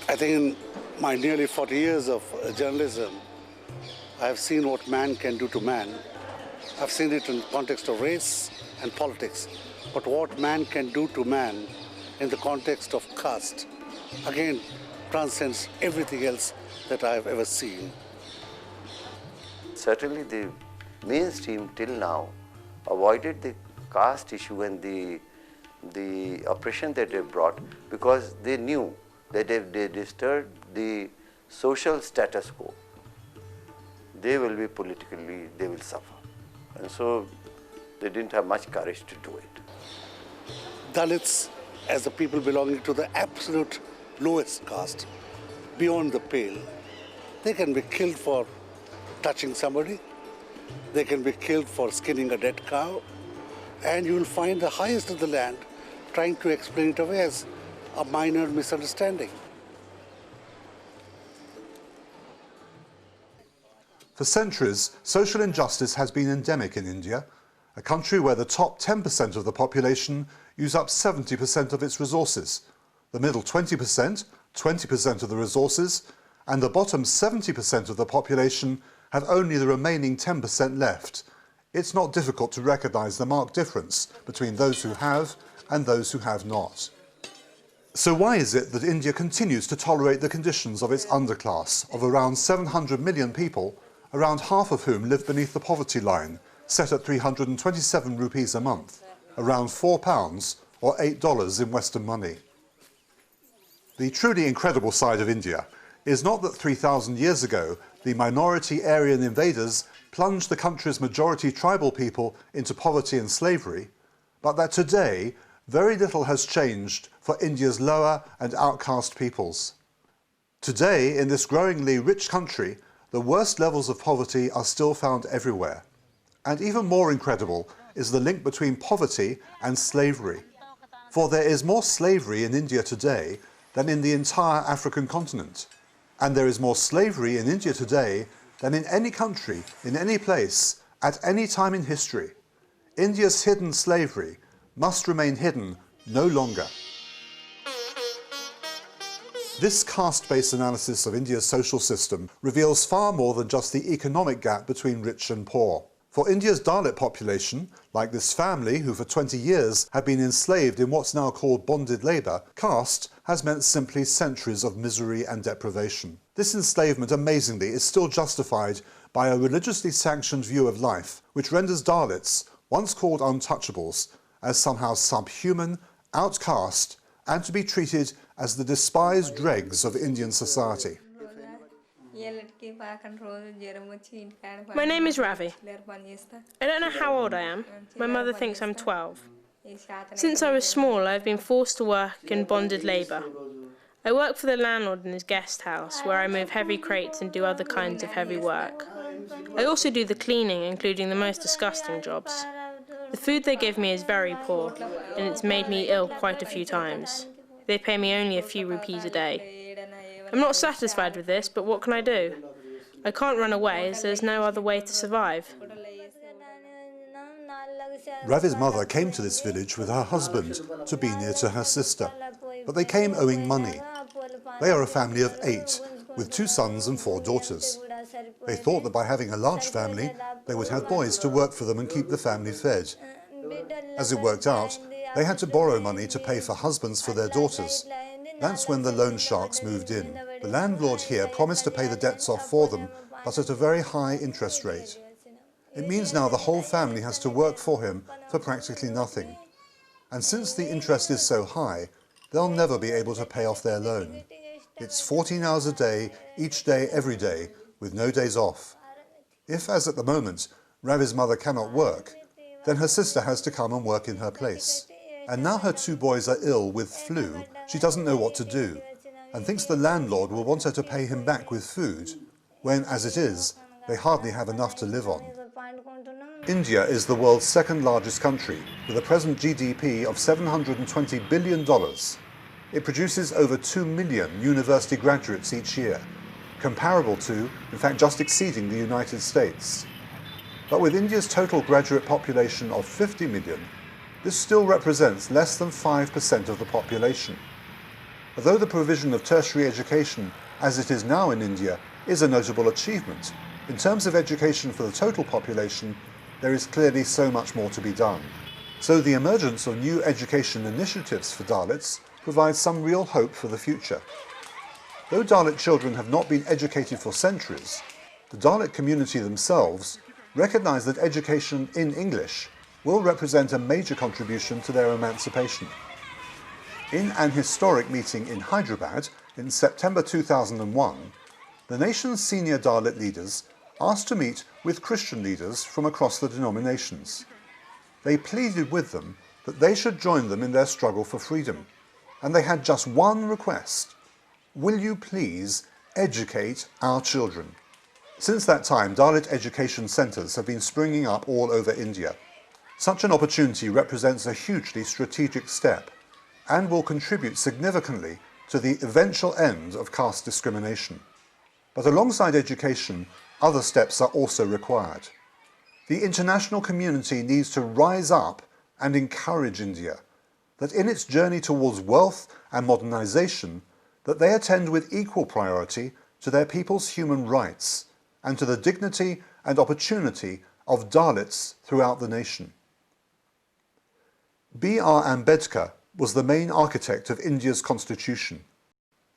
I think in my nearly 40 years of journalism, I have seen what man can do to man. I've seen it in the context of race and politics. But what man can do to man in the context of caste, again, transcends everything else that I have ever seen. Certainly the mainstream till now avoided the caste issue and the oppression that they brought because they knew that if they disturbed the social status quo, they will be politically, they will suffer. And so they didn't have much courage to do it. Dalits, as the people belonging to the absolute lowest caste, beyond the pale, they can be killed for touching somebody, they can be killed for skinning a dead cow, and you will find the highest of the land trying to explain it away as a minor misunderstanding. For centuries, social injustice has been endemic in India, a country where the top 10% of the population use up 70% of its resources, the middle 20%, 20% of the resources, and the bottom 70% of the population have only the remaining 10% left. It's not difficult to recognise the marked difference between those who have and those who have not. So why is it that India continues to tolerate the conditions of its underclass of around 700 million people, around half of whom live beneath the poverty line, set at 327 rupees a month, around £4 or $8 in Western money? The truly incredible side of India is not that 3,000 years ago the minority Aryan invaders plunged the country's majority tribal people into poverty and slavery, but that today very little has changed for India's lower and outcast peoples. Today, in this growingly rich country, the worst levels of poverty are still found everywhere. And even more incredible is the link between poverty and slavery. For there is more slavery in India today than in the entire African continent. And there is more slavery in India today than in any country, in any place, at any time in history. India's hidden slavery must remain hidden no longer. This caste-based analysis of India's social system reveals far more than just the economic gap between rich and poor. For India's Dalit population, like this family who for 20 years have been enslaved in what's now called bonded labour, caste has meant simply centuries of misery and deprivation. This enslavement, amazingly, is still justified by a religiously sanctioned view of life, which renders Dalits, once called untouchables, as somehow subhuman, outcast, and to be treated as the despised dregs of Indian society. My name is Ravi. I don't know how old I am. My mother thinks I'm 12. Since I was small, I've been forced to work in bonded labour. I work for the landlord in his guest house, where I move heavy crates and do other kinds of heavy work. I also do the cleaning, including the most disgusting jobs. The food they give me is very poor, and it's made me ill quite a few times. They pay me only a few rupees a day. I'm not satisfied with this, but what can I do? I can't run away, as there's no other way to survive. Ravi's mother came to this village with her husband to be near to her sister, but they came owing money. They are a family of 8, with 2 sons and 4 daughters. They thought that by having a large family, they would have boys to work for them and keep the family fed. As it worked out, they had to borrow money to pay for husbands for their daughters. That's when the loan sharks moved in. The landlord here promised to pay the debts off for them, but at a very high interest rate. It means now the whole family has to work for him for practically nothing. And since the interest is so high, they'll never be able to pay off their loan. It's 14 hours a day, each day, every day, with no days off. If, as at the moment, Ravi's mother cannot work, then her sister has to come and work in her place. And now her 2 boys are ill with flu, she doesn't know what to do, and thinks the landlord will want her to pay him back with food, when, as it is, they hardly have enough to live on. India is the world's 2nd largest country, with a present GDP of $720 billion. It produces over 2 million university graduates each year, comparable to, in fact just exceeding the United States. But with India's total graduate population of 50 million, this still represents less than 5% of the population. although the provision of tertiary education as it is now in India is a notable achievement, in terms of education for the total population, there is clearly so much more to be done. So the emergence of new education initiatives for Dalits provides some real hope for the future. Though Dalit children have not been educated for centuries, the Dalit community themselves recognize that education in English will represent a major contribution to their emancipation. In an historic meeting in Hyderabad in September 2001, the nation's senior Dalit leaders asked to meet with Christian leaders from across the denominations. They pleaded with them that they should join them in their struggle for freedom, and they had just one request: will you please educate our children? Since that time, Dalit education centres have been springing up all over India. Such an opportunity represents a hugely strategic step and will contribute significantly to the eventual end of caste discrimination. But alongside education, other steps are also required. The international community needs to rise up and encourage India that in its journey towards wealth and modernization, that they attend with equal priority to their people's human rights and to the dignity and opportunity of Dalits throughout the nation. B.R. Ambedkar was the main architect of India's constitution.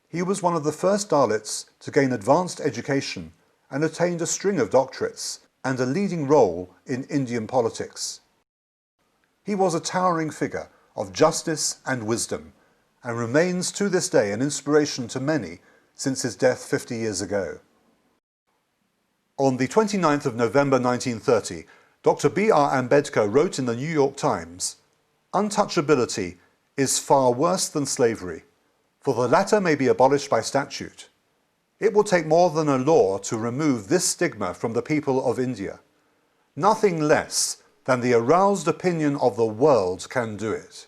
He was one of the first Dalits to gain advanced education and attained a string of doctorates and a leading role in Indian politics. He was a towering figure of justice and wisdom and remains to this day an inspiration to many since his death 50 years ago. On the 29th of November 1930, Dr. B.R. Ambedkar wrote in the New York Times, "Untouchability is far worse than slavery, for the latter may be abolished by statute. It will take more than a law to remove this stigma from the people of India. Nothing less than the aroused opinion of the world can do it."